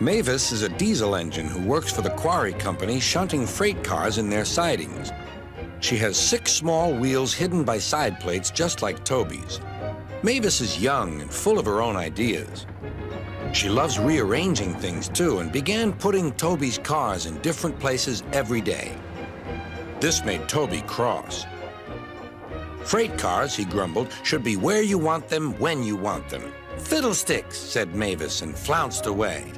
Mavis is a diesel engine who works for the quarry company shunting freight cars in their sidings. She has 6 small wheels hidden by side plates just like Toby's. Mavis is young and full of her own ideas. She loves rearranging things too and began putting Toby's cars in different places every day. This made Toby cross. Freight cars, he grumbled, should be where you want them, when you want them. Fiddlesticks, said Mavis and flounced away.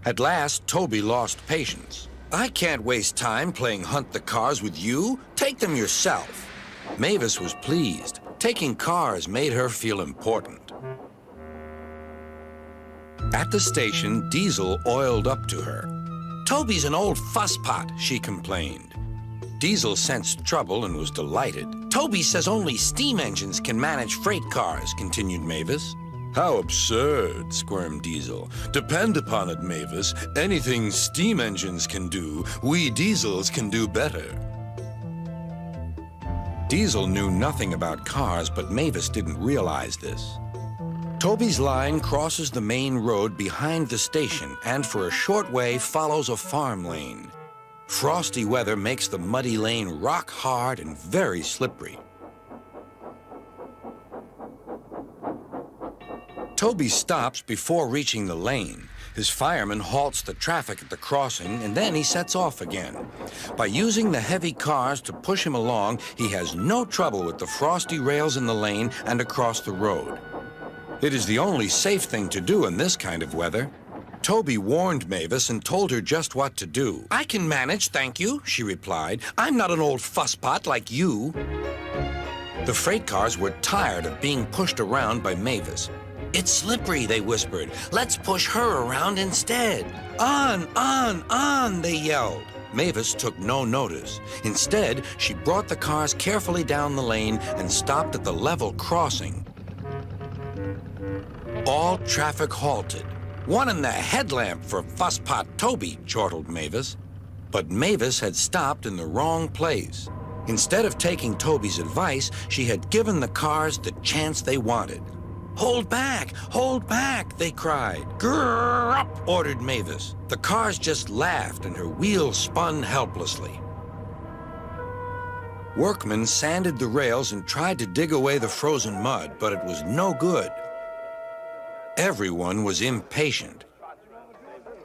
At last, Toby lost patience. I can't waste time playing hunt the cars with you. Take them yourself. Mavis was pleased. Taking cars made her feel important. At the station, Diesel oiled up to her. Toby's an old fusspot, she complained. Diesel sensed trouble and was delighted. Toby says only steam engines can manage freight cars, continued Mavis. How absurd, squirmed Diesel. Depend upon it, Mavis. Anything steam engines can do, we diesels can do better. Diesel knew nothing about cars, but Mavis didn't realize this. Toby's line crosses the main road behind the station and for a short way follows a farm lane. Frosty weather makes the muddy lane rock hard and very slippery. Toby stops before reaching the lane. His fireman halts the traffic at the crossing, and then he sets off again. By using the heavy cars to push him along, he has no trouble with the frosty rails in the lane and across the road. It is the only safe thing to do in this kind of weather. Toby warned Mavis and told her just what to do. I can manage, thank you, she replied. I'm not an old fusspot like you. The freight cars were tired of being pushed around by Mavis. It's slippery, they whispered. Let's push her around instead. On, they yelled. Mavis took no notice. Instead, she brought the cars carefully down the lane and stopped at the level crossing. All traffic halted. One in the headlamp for fusspot Toby, chortled Mavis. But Mavis had stopped in the wrong place. Instead of taking Toby's advice, she had given the cars the chance they wanted. Hold back, they cried. Grrr up, ordered Mavis. The cars just laughed and her wheels spun helplessly. Workmen sanded the rails and tried to dig away the frozen mud, but it was no good. Everyone was impatient.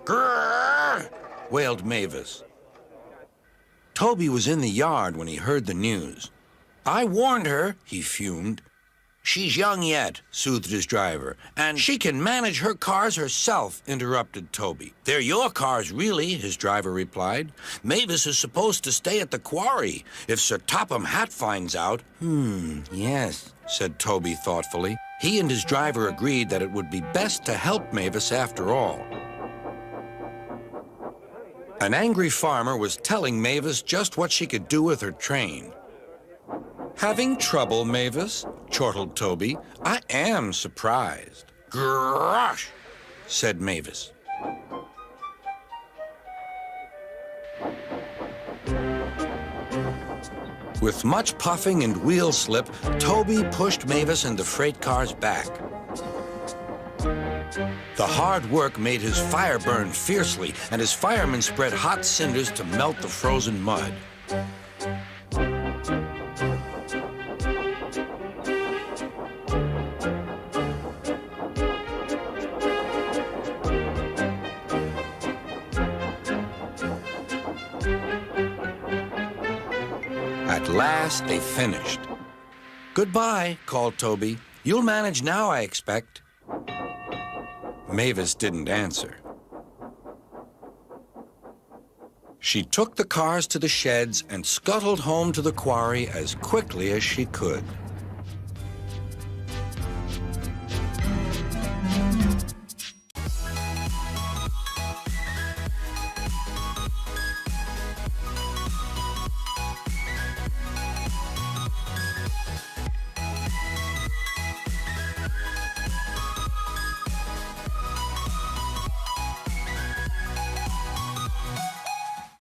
Grrr, wailed Mavis. Toby was in the yard when he heard the news. I warned her, he fumed. She's young yet, soothed his driver, and she can manage her cars herself, interrupted Toby. They're your cars, really, his driver replied. Mavis is supposed to stay at the quarry. If Sir Topham Hatt finds out... Yes, said Toby thoughtfully. He and his driver agreed that it would be best to help Mavis after all. An angry farmer was telling Mavis just what she could do with her train. Having trouble, Mavis? Chortled Toby. I am surprised. Gosh, said Mavis. With much puffing and wheel slip, Toby pushed Mavis and the freight cars back. The hard work made his fire burn fiercely, and his firemen spread hot cinders to melt the frozen mud. At last, they finished. Goodbye, called Toby. You'll manage now, I expect. Mavis didn't answer. She took the cars to the sheds and scuttled home to the quarry as quickly as she could.